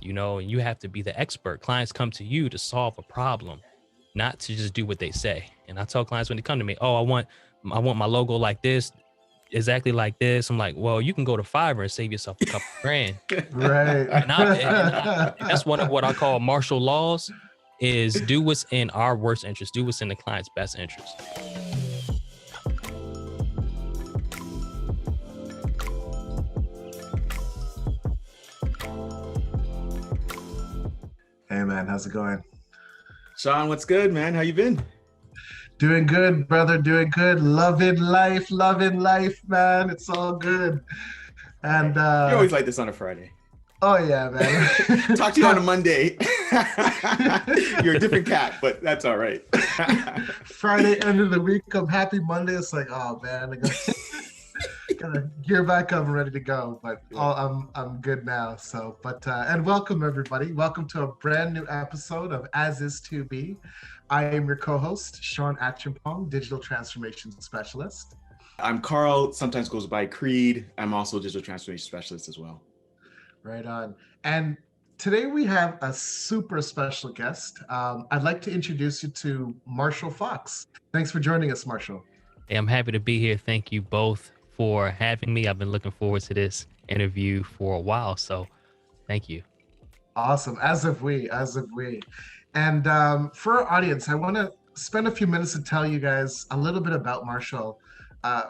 you know, and you have to be the expert. Clients come to you to solve a problem, not to just do what they say. And I tell clients when they come to me, oh, I want my logo like this, exactly like this. I'm like, well, you can go to Fiverr and save yourself a couple grand. Right. And that's one of what I call martial laws is do what's in our worst interest, do what's in the client's best interest. Hey man, how's it going? Sean, what's good, man? How you been? Doing good, brother. Doing good. Loving life, man. It's all good. And You always like this on a Friday. oh yeah, man. Talk to you on a Monday. You're a different cat, but that's all right. Friday, end of the week. I'm happy Monday. It's like, oh man, I gotta gear back up and ready to go. But I'm good now. So, and welcome everybody. Welcome to a brand new episode of As Is To Be. I am your co-host, Sean Atchimpong, Digital Transformation Specialist. I'm Carl, sometimes goes by Creed. I'm also a digital transformation specialist as well. Right on. And today we have a super special guest. I'd like to introduce you to Marshall Fox. Thanks for joining us, Marshall. Hey, I'm happy to be here. Thank you both for having me. I've been looking forward to this interview for a while, so thank you. Awesome, as have we. And for our audience, I want to spend a few minutes to tell you guys a little bit about Marshall.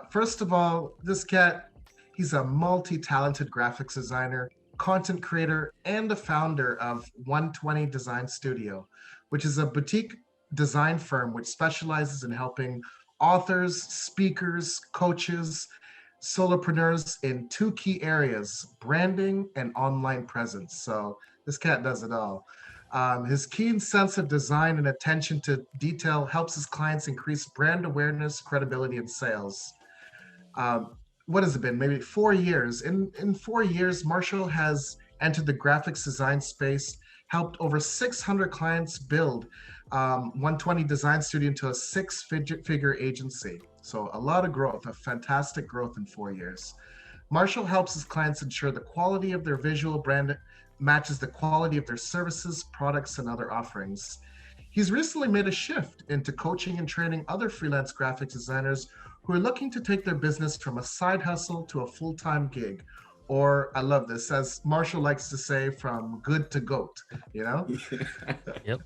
First of all, this cat, he's a multi-talented graphics designer, content creator, and the founder of 120 Design Studio, which is a boutique design firm which specializes in helping authors, speakers, coaches, solopreneurs in two key areas, branding and online presence. So this cat does it all. His keen sense of design and attention to detail helps his clients increase brand awareness, credibility, and sales. What has it been? Maybe 4 years. In 4 years, Marshall has entered the graphics design space, helped over 600 clients build 120 Design Studio into a six-figure agency. So a lot of growth, a fantastic growth in 4 years. Marshall helps his clients ensure the quality of their visual brand matches the quality of their services, products, and other offerings. He's recently made a shift into coaching and training other freelance graphic designers who are looking to take their business from a side hustle to a full-time gig. Or, I love this, as Marshall likes to say, from good to goat, you know? Yep.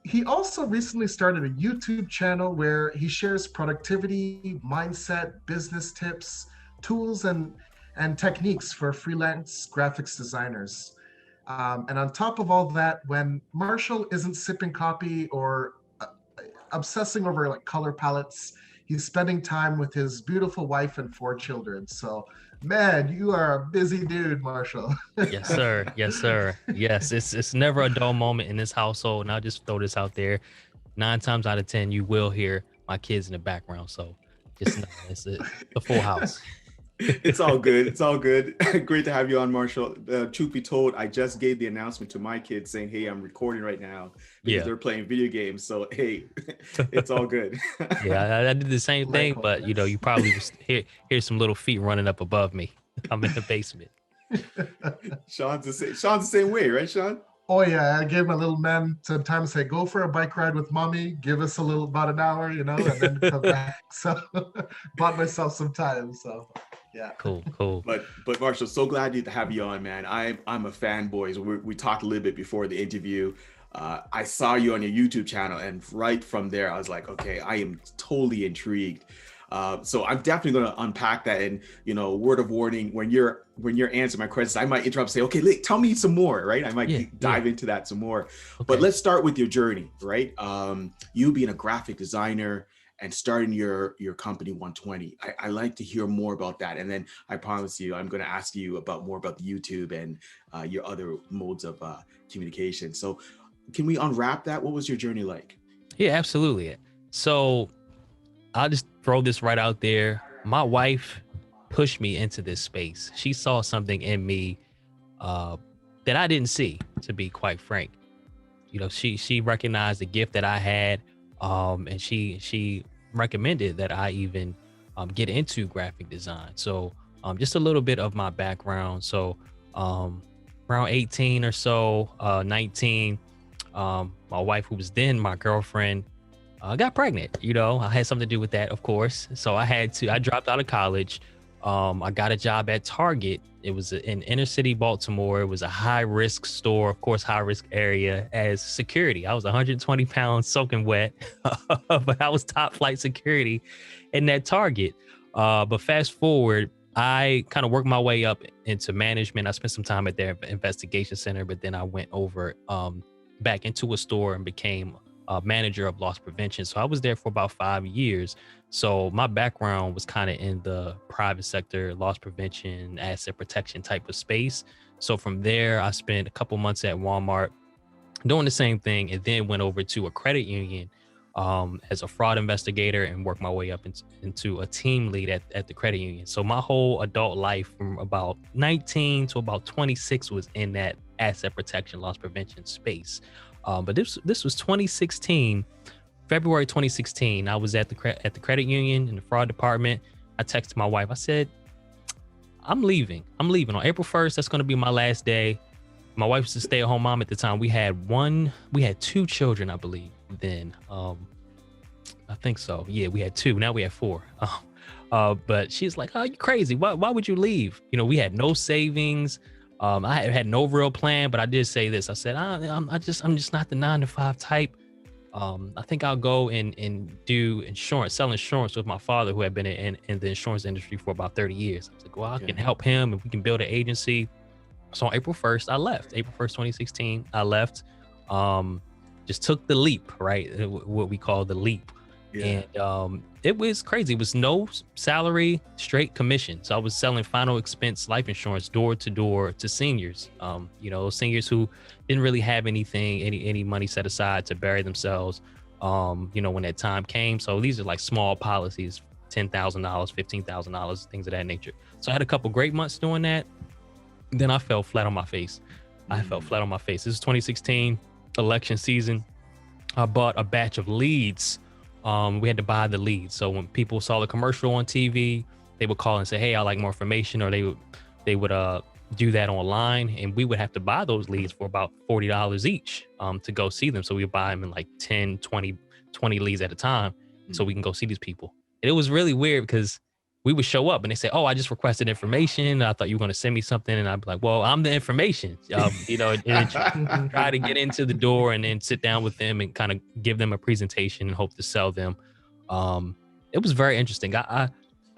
He also recently started a YouTube channel where he shares productivity, mindset, business tips, tools, and techniques for freelance graphics designers. And on top of all that, when Marshall isn't sipping coffee or obsessing over like color palettes, he's spending time with his beautiful wife and 4 children. So, man, you are a busy dude, Marshall. Yes, sir. Yes, sir. Yes, it's never a dull moment in this household. And I'll just throw this out there. 9 times out of 10, you will hear my kids in the background. So just know it's a full house. It's all good. It's all good. Great to have you on, Marshall. Truth be told, I just gave the announcement to my kids saying, hey, I'm recording right now because they're playing video games. So, hey, it's all good. Yeah, I did the same thing, but you probably just hear some little feet running up above me. I'm in the basement. Sean's the same way, right, Sean? Oh yeah, I gave my little man some time to say, go for a bike ride with mommy, give us about an hour, and then come back. So bought myself some time. So yeah. Cool. But Marshall, so glad to have you on, man. I'm a fanboy. So we talked a little bit before the interview. I saw you on your YouTube channel, and right from there, I was like, okay, I am totally intrigued. So I'm definitely going to unpack that. And word of warning, when you're answering my questions, I might interrupt and say, okay, tell me some more, right? I might dive into that some more. Okay. But let's start with your journey, right? You being a graphic designer and starting your company 120. I like to hear more about that. And then I promise you, I'm going to ask you more about the YouTube and your other modes of communication. So can we unwrap that? What was your journey like? Yeah, absolutely. So I'll just throw this right out there. My wife pushed me into this space. She saw something in me that I didn't see, to be quite frank. She recognized the gift that I had, and she recommended that I even get into graphic design. So just a little bit of my background. So brand around 18 or so, 19, my wife, who was then my girlfriend, got pregnant. You know, I had something to do with that, of course. So I dropped out of college. I got a job at Target. It was in inner city Baltimore. It was a high risk store, of course, high risk area, as security. I was 120 pounds soaking wet, but I was top flight security in that Target. But fast forward, I kind of worked my way up into management. I spent some time at their investigation center, but then I went over back into a store and became manager of loss prevention. So I was there for about 5 years. So my background was kind of in the private sector, loss prevention, asset protection type of space. So from there, I spent a couple months at Walmart doing the same thing, and then went over to a credit union as a fraud investigator and worked my way up into a team lead at the credit union. So my whole adult life from about 19 to about 26 was in that asset protection, loss prevention space. But this was 2016, February 2016. I was at the credit union in the fraud department. I texted my wife. I said, I'm leaving on April 1st. That's going to be my last day. My wife was a stay-at-home mom at the time. We had 2 children, I believe, then. I think so. Yeah, we had 2. Now we have 4. But she's like, oh, you crazy. Why would you leave? You know, we had no savings. I had no real plan, but I did say this. I said, I'm just not the 9-to-5 type. I think I'll go and do insurance, sell insurance with my father, who had been in the insurance industry for about 30 years. I was like, well, I can help him if we can build an agency. So on April 1st, I left. April 1st, 2016, I left. Just took the leap, right? What we call the leap. Yeah. And it was crazy. It was no salary, straight commission. So I was selling final expense life insurance door to door to seniors. You know, seniors who didn't really have anything, any money set aside to bury themselves. You know, when that time came. So these are like small policies, $10,000, $15,000, things of that nature. So I had a couple great months doing that. Then I fell flat on my face. This is 2016 election season. I bought a batch of leads. We had to buy the leads. So when people saw the commercial on TV, they would call and say, hey, I'd like more information, or they would do that online, and we would have to buy those leads for about $40 each to go see them. So we would buy them in like 10, 20 leads at a time so we can go see these people. And it was really weird because we would show up and they say, oh, I just requested information. I thought you were going to send me something. And I'd be like, well, I'm the information, you know, and try to get into the door and then sit down with them and kind of give them a presentation and hope to sell them. It was very interesting. I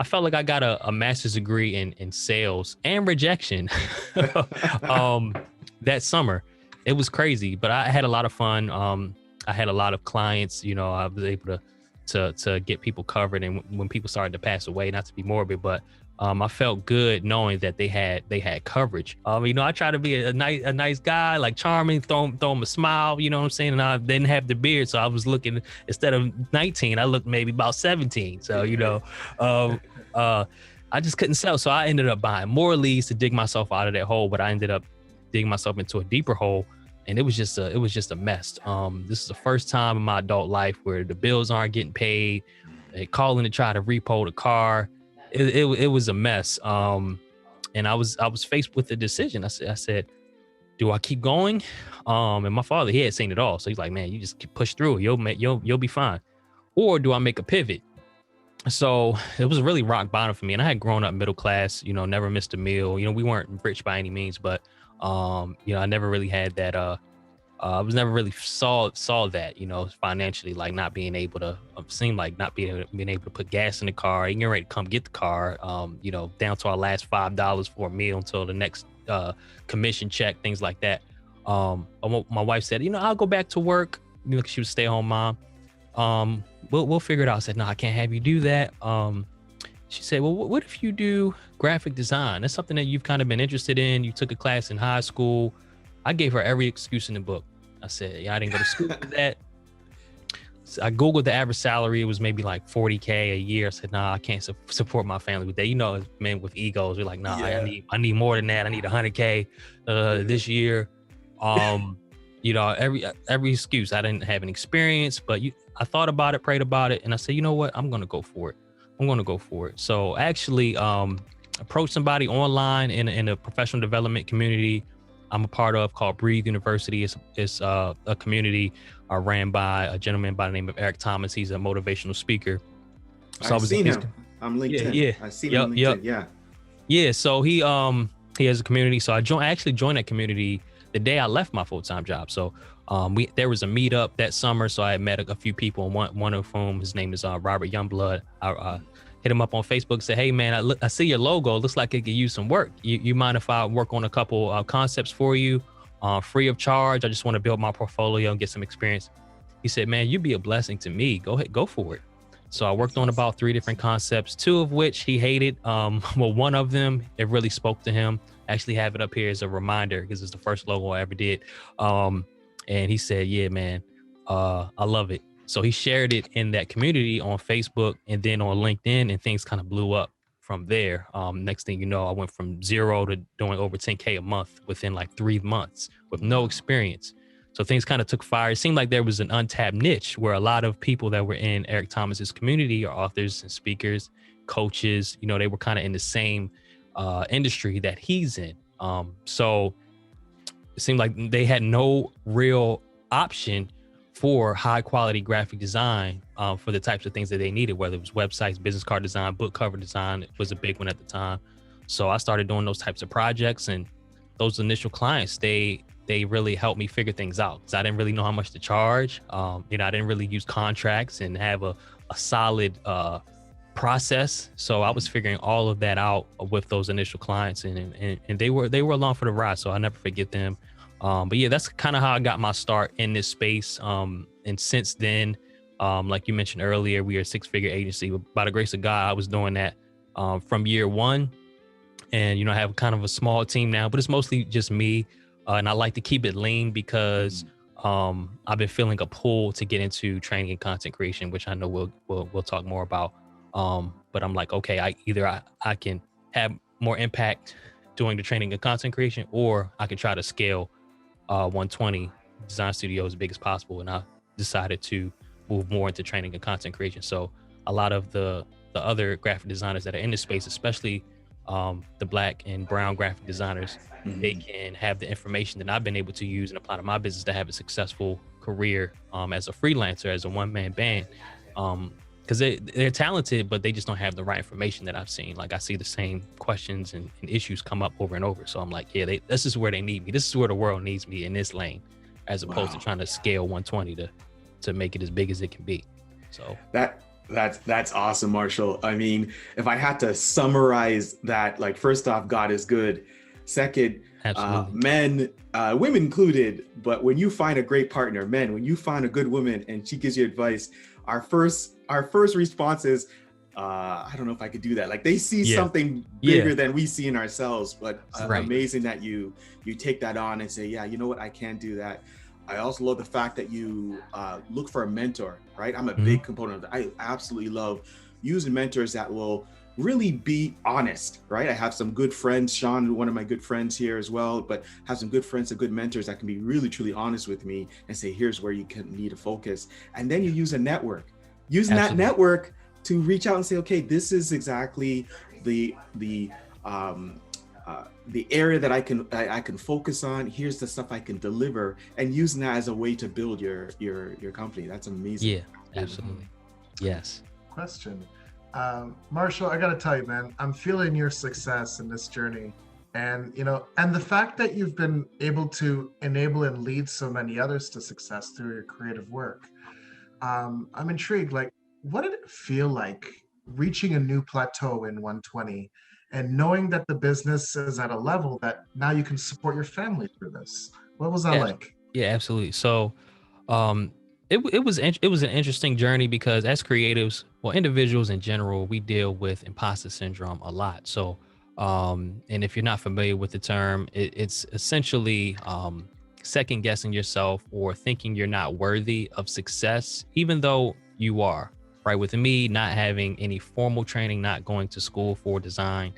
felt like I got a master's degree in sales and rejection that summer. It was crazy, but I had a lot of fun. I had a lot of clients, you know, I was able to get people covered. And when people started to pass away, not to be morbid, but I felt good knowing that they had coverage. You know, I try to be a nice guy, like charming, throw them a smile, you know what I'm saying? And I didn't have the beard. So I was looking, instead of 19, I looked maybe about 17. So, you know, I just couldn't sell. So I ended up buying more leads to dig myself out of that hole, but I ended up digging myself into a deeper hole. And it was just a mess. This is the first time in my adult life where the bills aren't getting paid. They calling to try to repo the car. It was a mess. And I was faced with a decision. I said, do I keep going? And my father, he had seen it all. So he's like, man, you just push through. You'll be fine. Or do I make a pivot? So it was really rock bottom for me. And I had grown up middle class, you know, never missed a meal. You know, we weren't rich by any means, but you know, I never really had that. I was never really saw that, you know, financially, like not being able to, seemed like not being able to put gas in the car, getting ready to come get the car, you know, down to our last $5 for a meal until the next commission check, things like that. My wife said, you know, I'll go back to work. You know, she was a stay-at-home mom. We'll figure it out. I said, no, I can't have you do that. She said, well, what if you do graphic design? That's something that you've kind of been interested in. You took a class in high school. I gave her every excuse in the book. I said, yeah, I didn't go to school for that. So I Googled the average salary. It was maybe like $40K a year. I said, nah, I can't support my family with that. You know, men with egos, we're like, nah, yeah. I need more than that. I need 100K this year. You know, every excuse. I didn't have an experience, but I thought about it, prayed about it. And I said, you know what? I'm going to go for it. So I actually approached somebody online in a professional development community I'm a part of called Breathe University. It's a community ran by a gentleman by the name of Eric Thomas. He's a motivational speaker. So I I've was in seen his, him on yeah, LinkedIn. yeah, I've seen him yep, on yep, LinkedIn. Yeah. yeah. So he has a community. So I actually joined that community the day I left my full-time job. So there was a meetup that summer. So I met a few people, and one of whom, his name is Robert Youngblood. I hit him up on Facebook, said, "Hey man, I see your logo. Looks like it could use some work. You mind if I work on a couple concepts for you, free of charge? I just want to build my portfolio and get some experience." He said, "Man, you'd be a blessing to me. Go ahead, go for it." So I worked on about 3 different concepts, 2 of which he hated. Well, one of them, it really spoke to him. I actually have it up here as a reminder because it's the first logo I ever did. And he said, "Yeah, man, I love it." So he shared it in that community on Facebook and then on LinkedIn, and things kind of blew up from there. Next thing you know, I went from 0 to doing over 10K a month within like 3 months with no experience. So things kind of took fire. It seemed like there was an untapped niche where a lot of people that were in Eric Thomas's community are authors and speakers, coaches, they were kind of in the same industry that he's in. So it seemed like they had no real option for high quality graphic design for the types of things that they needed, whether it was websites, business card design, book cover design was a big one at the time. So I started doing those types of projects, and those initial clients, they really helped me figure things out because I didn't really know how much to charge. I didn't really use contracts and have a solid process. So I was figuring all of that out with those initial clients, and they were along for the ride. So I'll never forget them. But yeah, that's kind of how I got my start in this space. And since then, like you mentioned earlier, we are a 6-figure agency. By the grace of God, I was doing that from year 1. And, I have kind of a small team now, but it's mostly just me. And I like to keep it lean because I've been feeling a pull to get into training and content creation, which I know we'll talk more about. But I'm like, okay, I can have more impact doing the training and content creation, or I can try to scale 120 design studio as big as possible. And I decided to move more into training and content creation. So a lot of the other graphic designers that are in this space, especially the Black and brown graphic designers, they can have the information that I've been able to use and apply to my business to have a successful career as a freelancer, as a one-man band. Because they're talented, but they just don't have the right information that I've seen. Like I see the same questions and issues come up over and over. So I'm like, yeah, this is where they need me. This is where the world needs me, in this lane, as opposed to trying to scale 120 to make it as big as it can be. So that's awesome, Marshall. I mean, if I had to summarize that, like, first off, God is good. Second, men, women included, but when you find a great partner, men, when you find a good woman and she gives you advice, our first response is, I don't know if I could do that. Like, they see something bigger than we see in ourselves, but amazing that you take that on and say, yeah, you know what, I can do that. I also love the fact that you look for a mentor, right? I'm a big component of that. I absolutely love using mentors that will really be honest, right? I have some good friends, Sean, one of my good friends here as well, but have some good friends and good mentors that can be really, truly honest with me and say, here's where you need to focus. And then you use a network, using that network to reach out and say, okay, this is exactly the area that I can focus on. Here's the stuff I can deliver, and using that as a way to build your company. That's amazing. Yeah, absolutely. Yes. Question. Marshall, I gotta tell you, man, I'm feeling your success in this journey. And, and the fact that you've been able to enable and lead so many others to success through your creative work. I'm intrigued, like, what did it feel like reaching a new plateau in 120 and knowing that the business is at a level that now you can support your family through this? What was that like? Yeah, absolutely. So, it was an interesting journey because as creatives, well, individuals in general, we deal with imposter syndrome a lot. So, and if you're not familiar with the term, it's essentially second guessing yourself or thinking you're not worthy of success, even though you are. Right. With me not having any formal training, not going to school for design,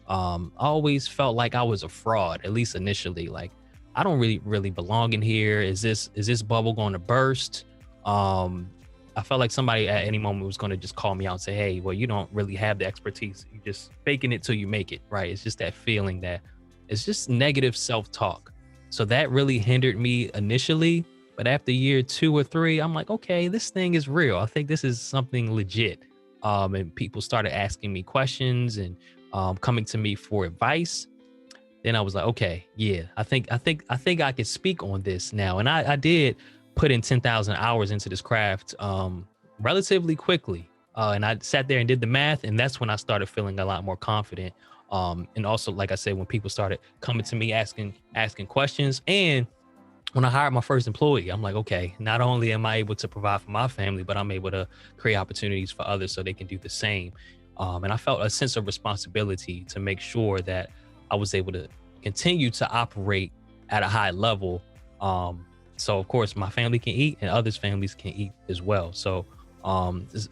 I always felt like I was a fraud, at least initially. Like, I don't really belong in here. Is this bubble going to burst? I felt like somebody at any moment was going to just call me out and say, hey, well, you don't really have the expertise. You're just faking it till you make it. Right. It's just that feeling that it's just negative self-talk. So that really hindered me initially. But after year 2 or 3, I'm like, okay, this thing is real. I think this is something legit. And people started asking me questions and coming to me for advice. Then I was like, okay, yeah, I think I could speak on this now. And I did put in 10,000 hours into this craft relatively quickly. And I sat there and did the math, and that's when I started feeling a lot more confident. And also, like I said, when people started coming to me asking questions, and when I hired my first employee, I'm like, okay, not only am I able to provide for my family, but I'm able to create opportunities for others so they can do the same. And I felt a sense of responsibility to make sure that I was able to continue to operate at a high level. So of course my family can eat and others' families can eat as well. So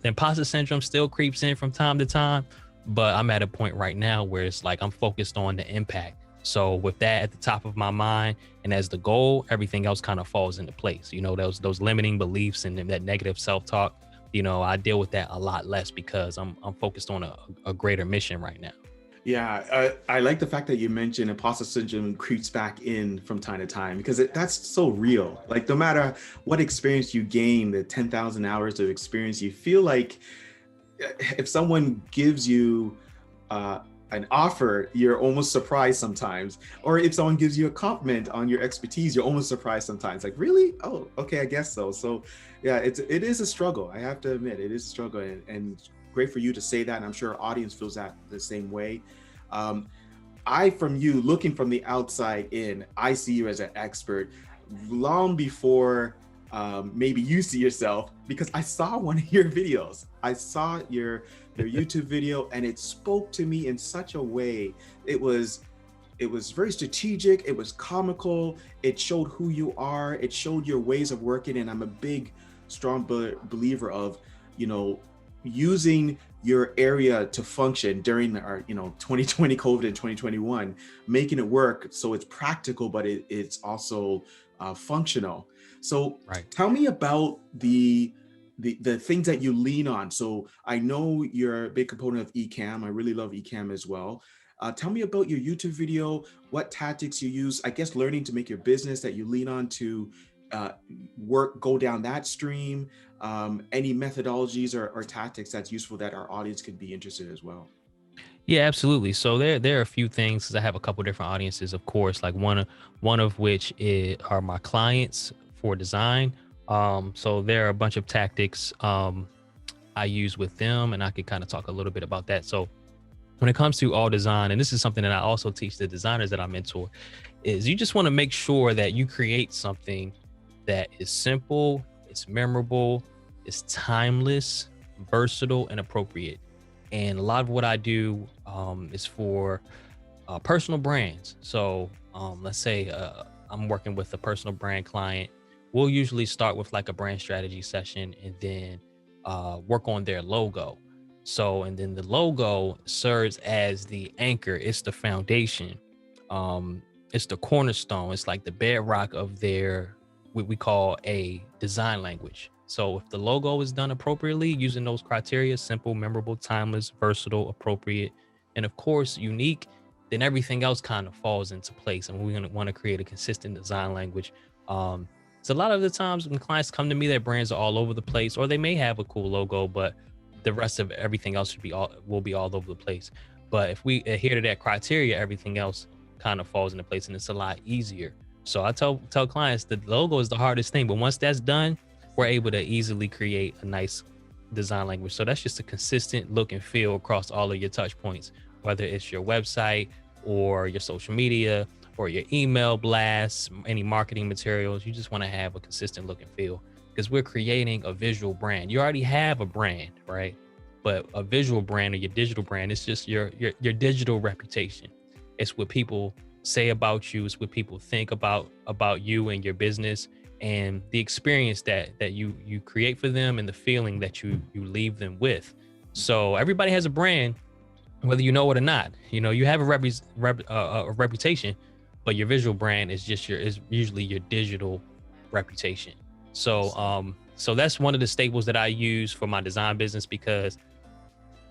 imposter syndrome still creeps in from time to time, but I'm at a point right now where it's like I'm focused on the impact. So with that at the top of my mind and as the goal, everything else kind of falls into place. You know, those limiting beliefs and that negative self-talk, you know, I deal with that a lot less because I'm focused on a greater mission right now. Yeah, I like the fact that you mentioned imposter syndrome creeps back in from time to time, because that's so real. Like no matter what experience you gain, the 10,000 hours of experience, you feel like if someone gives you an offer, you're almost surprised sometimes. Or if someone gives you a compliment on your expertise, you're almost surprised sometimes. Like, really? Oh, okay, I guess so. So yeah, it is a struggle. I have to admit, it is a struggle, and great for you to say that. And I'm sure our audience feels that the same way. Um, from you, looking from the outside in, I see you as an expert long before maybe you see yourself, because I saw one of your videos. I saw your YouTube video, and it spoke to me in such a way. It was very strategic. It was comical. It showed who you are. It showed your ways of working. And I'm a big, strong believer of, you know, using your area to function during our 2020 COVID and 2021, making it work so it's practical, but it's also functional. So Right. tell me about the things that you lean on. So I know you're a big component of eCam. I really love eCam as well. Tell me about your YouTube video, what tactics you use, I guess learning to make your business that you lean on to go down that stream, any methodologies or tactics that's useful that our audience could be interested as well. Yeah, absolutely. So there are a few things, because I have a couple different audiences, of course, like one of which are my clients for design. So there are a bunch of tactics I use with them, and I could kind of talk a little bit about that. So when it comes to all design, and this is something that I also teach the designers that I mentor, is you just want to make sure that you create something that is simple, it's memorable, it's timeless, versatile, and appropriate. And a lot of what I do is for personal brands. So let's say I'm working with a personal brand client. We'll usually start with like a brand strategy session and then work on their logo. So, and then the logo serves as the anchor. It's the foundation. It's the cornerstone. It's like the bedrock of their, what we call a design language. So if the logo is done appropriately, using those criteria, simple, memorable, timeless, versatile, appropriate, and of course, unique, then everything else kind of falls into place. And we're going to want to create a consistent design language. So a lot of the times when clients come to me, their brands are all over the place, or they may have a cool logo, but the rest of everything else will be all over the place. But if we adhere to that criteria, everything else kind of falls into place, and it's a lot easier. So I tell clients the logo is the hardest thing, but once that's done, we're able to easily create a nice design language. So that's just a consistent look and feel across all of your touch points, whether it's your website or your social media or your email blasts, any marketing materials. You just want to have a consistent look and feel, because we're creating a visual brand. You already have a brand, right? But a visual brand or your digital brand, it's just your digital reputation. It's what people say about you. It's what people think about you and your business, and the experience that you create for them, and the feeling that you leave them with. So everybody has a brand, whether you know it or not. You know, you have a reputation, but your visual brand is usually your digital reputation. So so that's one of the staples that I use for my design business, because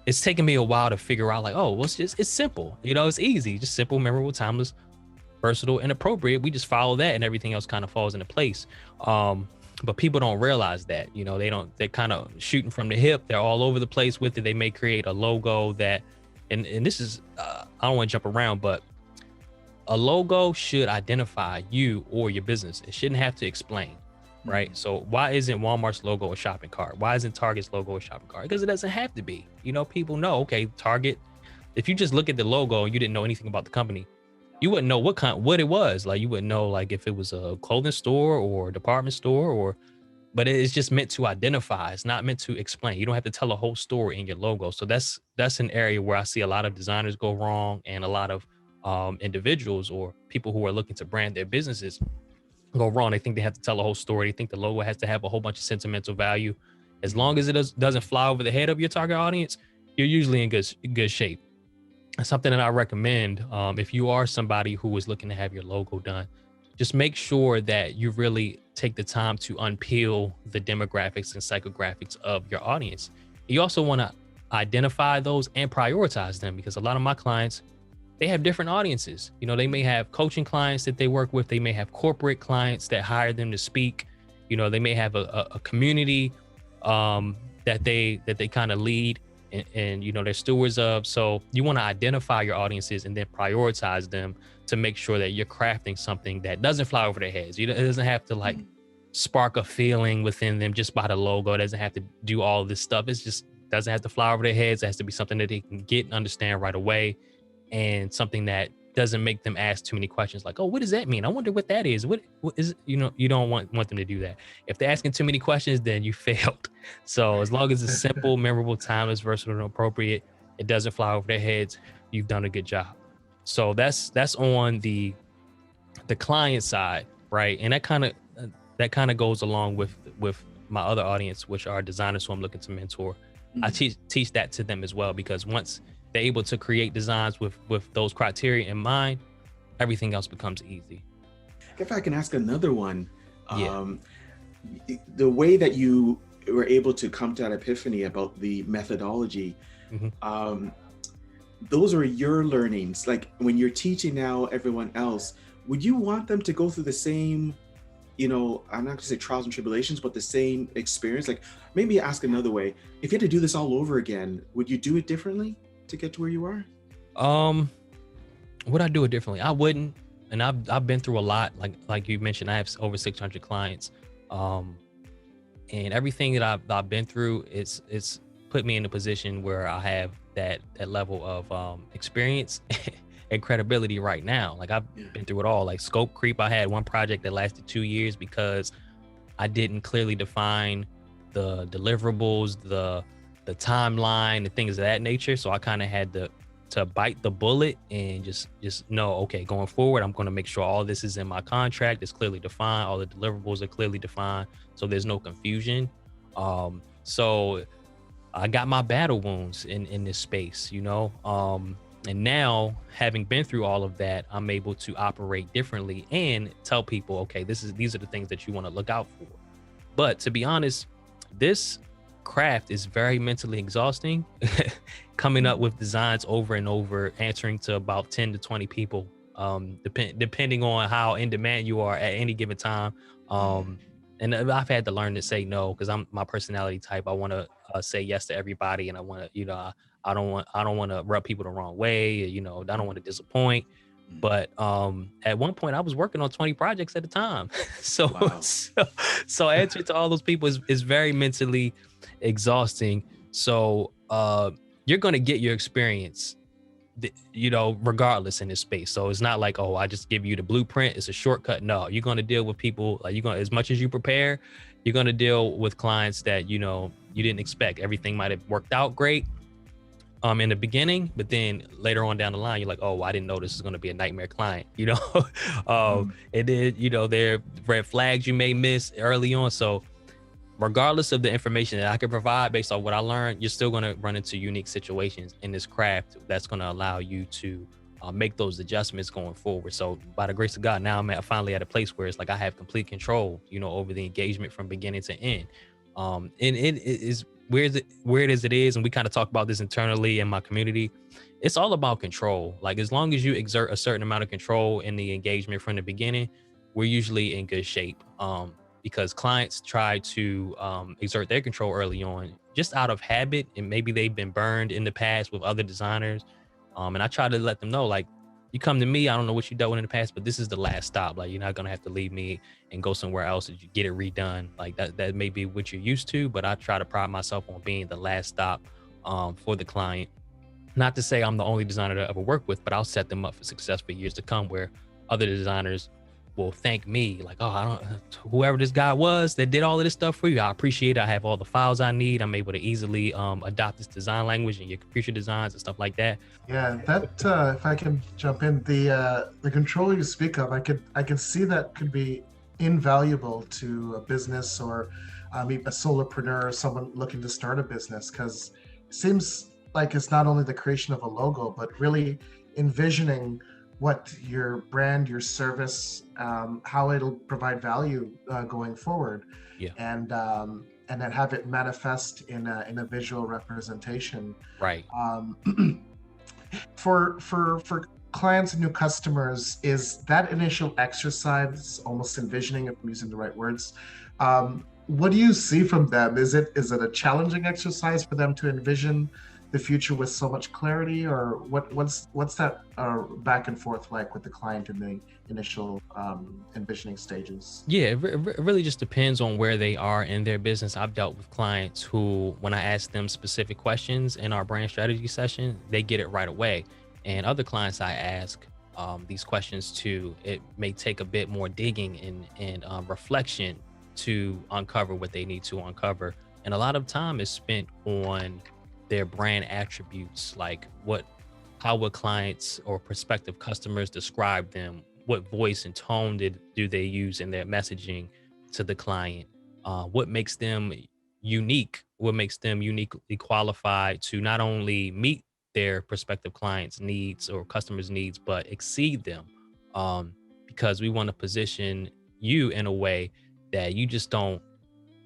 it's taken me a while to figure out, like, oh, well, it's simple, you know, it's easy, just simple, memorable, timeless, versatile and appropriate. We just follow that, and everything else kind of falls into place. But people don't realize that, you know, they're kind of shooting from the hip. They're all over the place with it. They may create a logo that, and this is, I don't want to jump around, but a logo should identify you or your business. It shouldn't have to explain, right? So why isn't Walmart's logo a shopping cart? Why isn't Target's logo a shopping cart? Because it doesn't have to be. You know, people know, okay, Target, if you just look at the logo and you didn't know anything about the company, you wouldn't know what it was. Like, you wouldn't know, like, if it was a clothing store or a department store, but it's just meant to identify. It's not meant to explain. You don't have to tell a whole story in your logo. So that's an area where I see a lot of designers go wrong, and a lot of individuals or people who are looking to brand their businesses go wrong. They think they have to tell a whole story. They think the logo has to have a whole bunch of sentimental value. As long as it doesn't fly over the head of your target audience, you're usually in good shape. Something that I recommend, if you are somebody who is looking to have your logo done, just make sure that you really take the time to unpeel the demographics and psychographics of your audience. You also want to identify those and prioritize them, because a lot of my clients, they have different audiences. You know, they may have coaching clients that they work with. They may have corporate clients that hire them to speak. You know, they may have a community that they kind of lead, and you know, they're stewards of. So you want to identify your audiences and then prioritize them to make sure that you're crafting something that doesn't fly over their heads. It doesn't have to like spark a feeling within them just by the logo. It doesn't have to do all this stuff. It's just doesn't have to fly over their heads. It has to be something that they can get and understand right away, and something that doesn't make them ask too many questions like, oh, what does that mean? I wonder what that is. What is, you know, you don't want them to do that. If they're asking too many questions, then you failed. So as long as it's simple, memorable, timeless, versatile, and appropriate, it doesn't fly over their heads, you've done a good job. So that's on the client side, right? And that kind of goes along with my other audience, which are designers who I'm looking to mentor. I teach that to them as well, because once they're able to create designs with those criteria in mind, everything else becomes easy. If I can ask another one, the way that you were able to come to that epiphany about the methodology, those are your learnings. Like, when you're teaching now everyone else, would you want them to go through the same, you know, I'm not gonna say trials and tribulations, but the same experience? Like, maybe ask another way. If you had to do this all over again, would you do it differently to get to where you are? Would I do it differently? I wouldn't. And I've been through a lot. Like you mentioned, I have over 600 clients. And everything that I've been through, it's put me in a position where I have that level of experience and credibility right now. Like, I've been through it all. Like, scope creep, I had one project that lasted 2 years because I didn't clearly define the deliverables, the timeline, the things of that nature. So I kind of had to bite the bullet and just know, okay, going forward, I'm going to make sure all this is in my contract. It's clearly defined. All the deliverables are clearly defined, so there's no confusion. So I got my battle wounds in this space, you know. And now, having been through all of that, I'm able to operate differently and tell people, okay, these are the things that you want to look out for. But to be honest, this craft is very mentally exhausting. Coming up with designs over and over, answering to about 10 to 20 people, depending on how in demand you are at any given time. And I've had to learn to say no, because I'm my personality type. I want to say yes to everybody, and I want to, you know, I don't want to rub people the wrong way. You know, I don't want to disappoint. But at one point, I was working on 20 projects at a time. So answering to all those people is very mentally exhausting. So you're going to get your experience, you know, regardless in this space. So it's not like, oh, I just give you the blueprint, it's a shortcut. No, you're going to deal with people, like, as much as you prepare, you're going to deal with clients that, you know, you didn't expect. Everything might have worked out great in the beginning, but then later on down the line, you're like, oh, I didn't know this is going to be a nightmare client, you know. And then, you know, there are red flags you may miss early on. So regardless of the information that I can provide based on what I learned, you're still going to run into unique situations in this craft that's going to allow you to make those adjustments going forward. So by the grace of God, now I'm finally at a place where it's like I have complete control, you know, over the engagement from beginning to end. And it is weird as it is, and we kind of talk about this internally in my community. It's all about control. Like as long as you exert a certain amount of control in the engagement from the beginning, we're usually in good shape. Because clients try to exert their control early on, just out of habit, and maybe they've been burned in the past with other designers. And I try to let them know, like, you come to me, I don't know what you dealt with in the past, but this is the last stop. Like, you're not gonna have to leave me and go somewhere else and you get it redone. Like that may be what you're used to, but I try to pride myself on being the last stop for the client. Not to say I'm the only designer to ever work with, but I'll set them up for success for years to come, where other designers will thank me, like, oh, I don't, whoever this guy was that did all of this stuff for you, I appreciate it. I have all the files I need. I'm able to easily adopt this design language and your future designs and stuff like that. Yeah, that if I can jump in, the control you speak of, I could see that could be invaluable to a business or a solopreneur or someone looking to start a business, because it seems like it's not only the creation of a logo, but really envisioning what your brand, your service, how it'll provide value going forward, Yeah. And then have it manifest in a visual representation. Right. For clients and new customers, is that initial exercise, almost envisioning, if I'm using the right words, what do you see from them? Is it a challenging exercise for them to envision the future with so much clarity, or what's that back and forth like with the client in the initial envisioning stages? Yeah, it really just depends on where they are in their business. I've dealt with clients who, when I ask them specific questions in our brand strategy session, they get it right away. And other clients I ask these questions to, it may take a bit more digging and reflection to uncover what they need to uncover. And a lot of time is spent on their brand attributes, like how would clients or prospective customers describe them? What voice and tone do they use in their messaging to the client? What makes them unique? What makes them uniquely qualified to not only meet their prospective clients' needs or customers' needs, but exceed them? Because we want to position you in a way that you just don't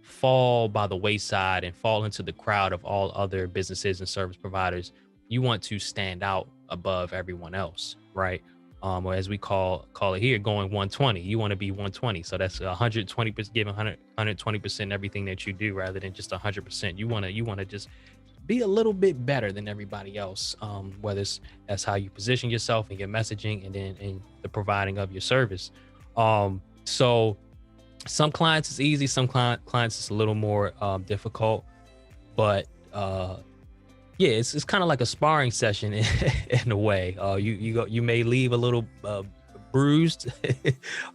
fall by the wayside and fall into the crowd of all other businesses and service providers. You want to stand out above everyone else, right? Or as we call it here, going 120. You want to be 120. So that's 120%, giving 120% everything that you do, rather than just 100%. You want to just be a little bit better than everybody else. Whether that's how you position yourself and your messaging, and then in the providing of your service. So some clients it's easy, some clients it's a little more difficult, but yeah, it's kind of like a sparring session in a way. You may leave a little bruised,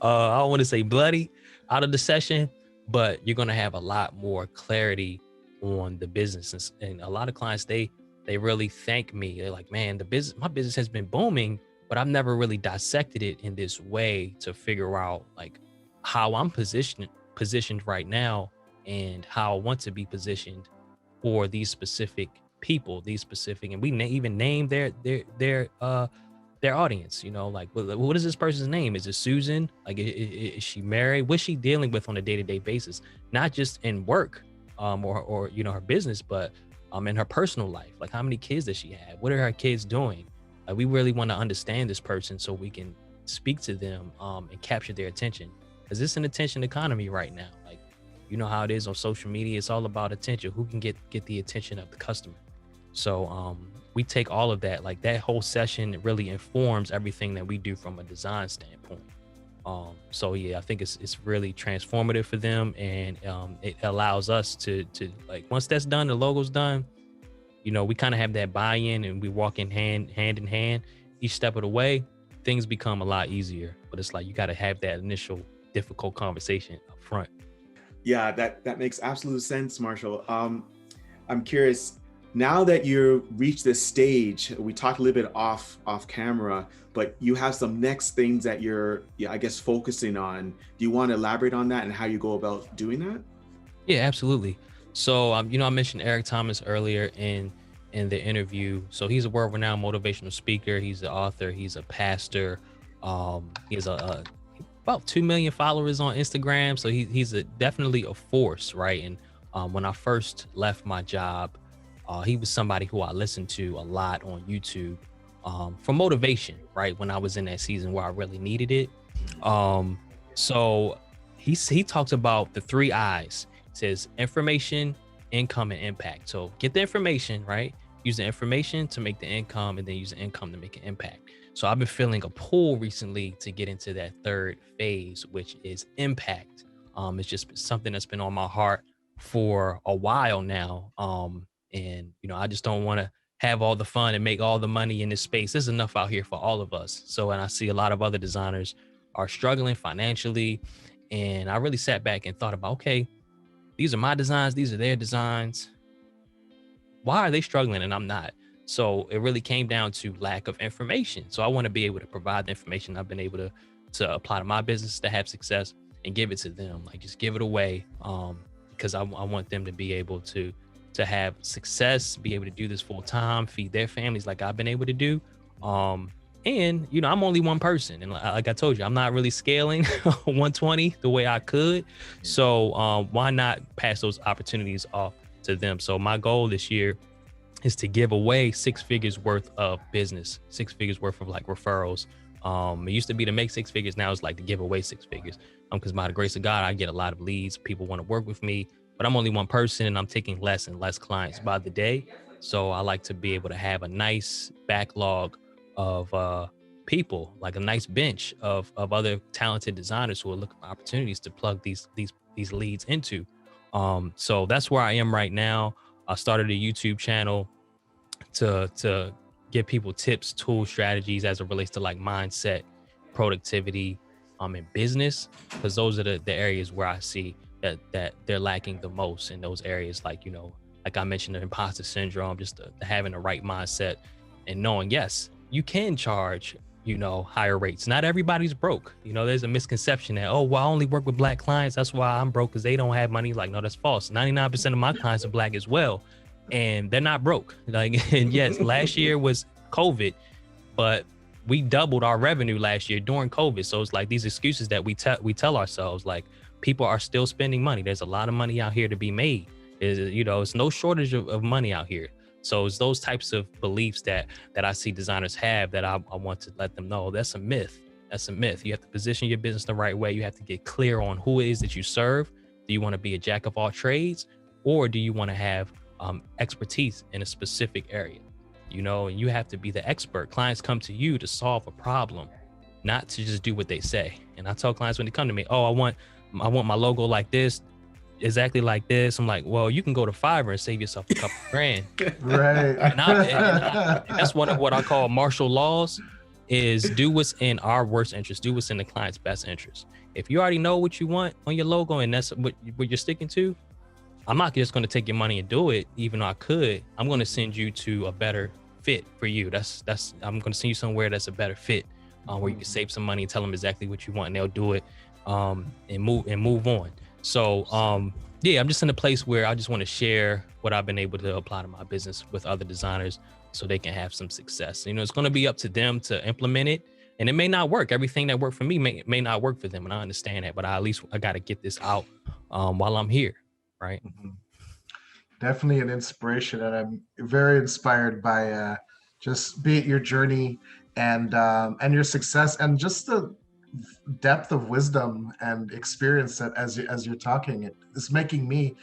I don't want to say bloody, out of the session, but you're gonna have a lot more clarity on the business. And a lot of clients, they really thank me. They're like, man, my business has been booming, but I've never really dissected it in this way to figure out like how I'm positioned right now, and how I want to be positioned for these specific people, and we even name their audience. You know, like what is this person's name? Is it Susan? Like, is she married? What's she dealing with on a day-to-day basis? Not just in work, or you know, her business, but in her personal life. Like, how many kids does she have? What are her kids doing? Like, we really want to understand this person so we can speak to them and capture their attention. Because it's an attention economy right now. Like, you know how it is on social media. It's all about attention. Who can get the attention of the customer? So we take all of that. Like, that whole session really informs everything that we do from a design standpoint. So yeah, I think it's really transformative for them, and it allows us to like, once that's done, the logo's done, you know, we kind of have that buy-in, and we walk in hand in hand each step of the way. Things become a lot easier, but it's like you got to have that initial difficult conversation up front. Yeah, that makes absolute sense, Marshall. I'm curious, now that you've reached this stage, we talked a little bit off camera, but you have some next things that you're, I guess, focusing on. Do you want to elaborate on that and how you go about doing that? Yeah, absolutely. So, you know, I mentioned Eric Thomas earlier in the interview. So he's a world-renowned motivational speaker. He's an author. He's a pastor. He has about 2 million followers on Instagram. So he's definitely a force, right? And When I first left my job, he was somebody who I listened to a lot on YouTube for motivation, right? When I was in that season where I really needed it. Um, so he talks about the 3 I's. He says information, income, and impact. So get the information, right? Use the information to make the income, and then use the income to make an impact. So I've been feeling a pull recently to get into that third phase, which is impact. It's just something that's been on my heart for a while now. And I just don't want to have all the fun and make all the money in this space. There's enough out here for all of us. So, and I see a lot of other designers are struggling financially. And I really sat back and thought about, okay, these are my designs, these are their designs. Why are they struggling and I'm not? So it really came down to lack of information. So I want to be able to provide the information I've been able to apply to my business to have success and give it to them. Like just give it away. Because I want them to be able to have success, be able to do this full time, feed their families like I've been able to do. And I'm only one person, and like I told you, I'm not really scaling 120 the way I could. So why not pass those opportunities off to them? So my goal this year is to give away 6 figures worth of business, 6 figures worth of like referrals. It used to be to make 6 figures. Now it's like to give away 6 figures. Because by the grace of God, I get a lot of leads. People want to work with me, but I'm only one person and I'm taking less and less clients by the day. So I like to be able to have a nice backlog of people, like a nice bench of other talented designers who are looking for opportunities to plug these leads into. So that's where I am right now. I started a YouTube channel to give people tips, tools, strategies as it relates to like mindset, productivity, and business, because those are the areas where I see that they're lacking the most in those areas. Like, like I mentioned, the imposter syndrome, just the having the right mindset and knowing, yes, you can charge, higher rates. Not everybody's broke. There's a misconception that, oh, well, I only work with Black clients, that's why I'm broke, because they don't have money. Like, no, that's false. 99% of my clients are Black as well, and they're not broke. Like, and yes, last year was COVID, but we doubled our revenue last year during COVID. So it's like these excuses that we tell ourselves, like, people are still spending money. There's a lot of money out here to be made. It's no shortage of money out here. So it's those types of beliefs that I see designers have that I want to let them know that's a myth. That's a myth. You have to position your business the right way. You have to get clear on who it is that you serve. Do you want to be a jack of all trades, or do you want to have expertise in a specific area? And you have to be the expert. Clients come to you to solve a problem, not to just do what they say. And I tell clients when they come to me, oh, I want my logo like this, exactly like this. I'm like, well, you can go to Fiverr and save yourself a couple grand. Right. And that's what I call martial laws, is do what's in our worst interest, do what's in the client's best interest. If you already know what you want on your logo and that's what you're sticking to, I'm not just going to take your money and do it, even though I could. I'm going to send you to a better fit for you. I'm going to send you somewhere that's a better fit, where you can save some money and tell them exactly what you want, and they'll do it, and move on. So yeah, I'm just in a place where I just want to share what I've been able to apply to my business with other designers so they can have some success. It's going to be up to them to implement it, and it may not work. Everything that worked for me may not work for them, and I understand that, but I got to get this out while I'm here. Right. Mm-hmm. Definitely an inspiration, and I'm very inspired by just be it your journey and your success, and just the depth of wisdom and experience that as you're talking, it's making me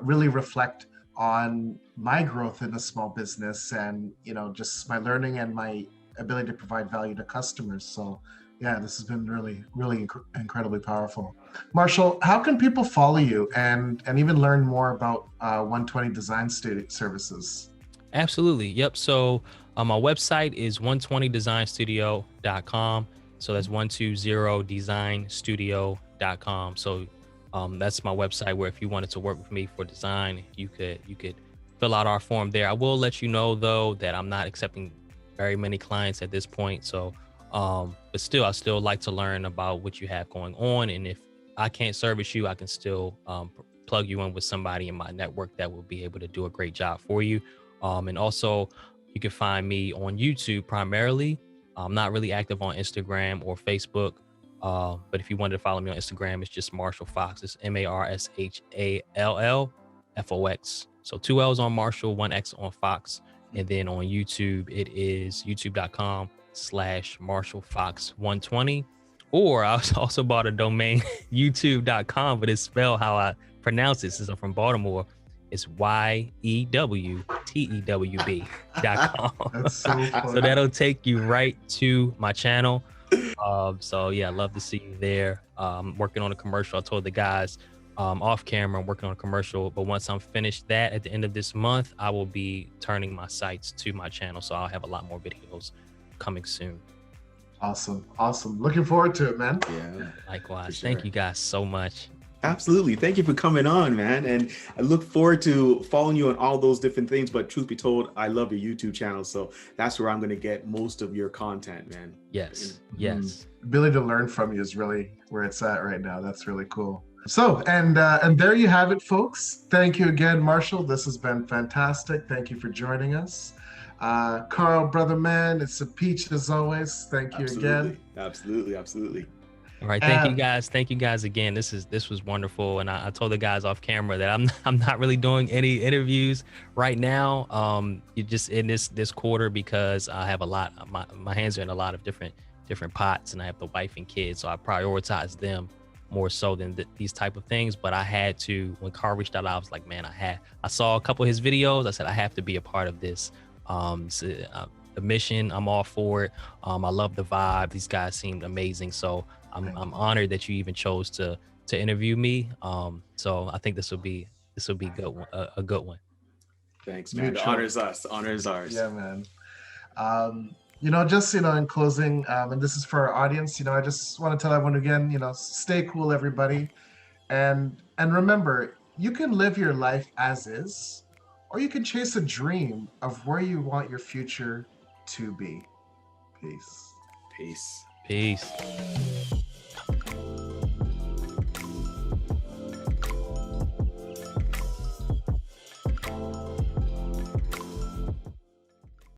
really reflect on my growth in a small business, and just my learning and my ability to provide value to customers. So yeah, this has been really, really incredibly powerful. Marshall, how can people follow you and even learn more about 120 Design Studio Services? Absolutely. Yep. So my website is 120designstudio.com. So that's 120designstudio.com. So that's my website, where if you wanted to work with me for design, you could fill out our form there. I will let you know though that I'm not accepting very many clients at this point. So but still, I still like to learn about what you have going on. And if I can't service you, I can still plug you in with somebody in my network that will be able to do a great job for you. And also, you can find me on YouTube primarily. I'm not really active on Instagram or Facebook. But if you wanted to follow me on Instagram, it's just Marshall Fox. It's MarshallFall. FOX. So 2 L's on Marshall, 1 X on Fox. And then on YouTube, it is youtube.com/MarshallFox120. Or I also bought a domain, youtube.com, but it's spelled how I pronounce it since I'm from Baltimore. It's YEWTEWB.com. That's so funny. So that'll take you right to my channel. So yeah, I'd love to see you there. Working on a commercial. I told the guys off camera, I'm working on a commercial, but once I'm finished that at the end of this month, I will be turning my sites to my channel. So I'll have a lot more videos coming soon. Awesome. Looking forward to it, man. Yeah. Likewise. Sure. Thank you guys so much. Absolutely. Thank you for coming on, man. And I look forward to following you on all those different things. But truth be told, I love your YouTube channel. So that's where I'm going to get most of your content, man. Yes. Ability to learn from you is really where it's at right now. That's really cool. So, and there you have it, folks. Thank you again, Marshall. This has been fantastic. Thank you for joining us. Carl, brother man, it's a peach as always. Thank you again. Absolutely. All right, thank you guys. Thank you guys again. This was wonderful, and I told the guys off camera that I'm not really doing any interviews right now. You just in this quarter because I have a lot. My hands are in a lot of different pots, and I have the wife and kids, so I prioritize them more so than these type of things. But I had to, when Carl reached out, I was like, man, I saw a couple of his videos. I said I have to be a part of this. The mission, I'm all for it. I love the vibe. These guys seemed amazing. So I'm honored that you even chose to interview me. So I think this will be good one, a good one. Thanks, man. The honor is us. The honor is ours. Yeah, man. Just in closing, and this is for our audience. I just want to tell everyone again, stay cool, everybody, and remember, you can live your life as is, or you can chase a dream of where you want your future to be. Peace. Peace.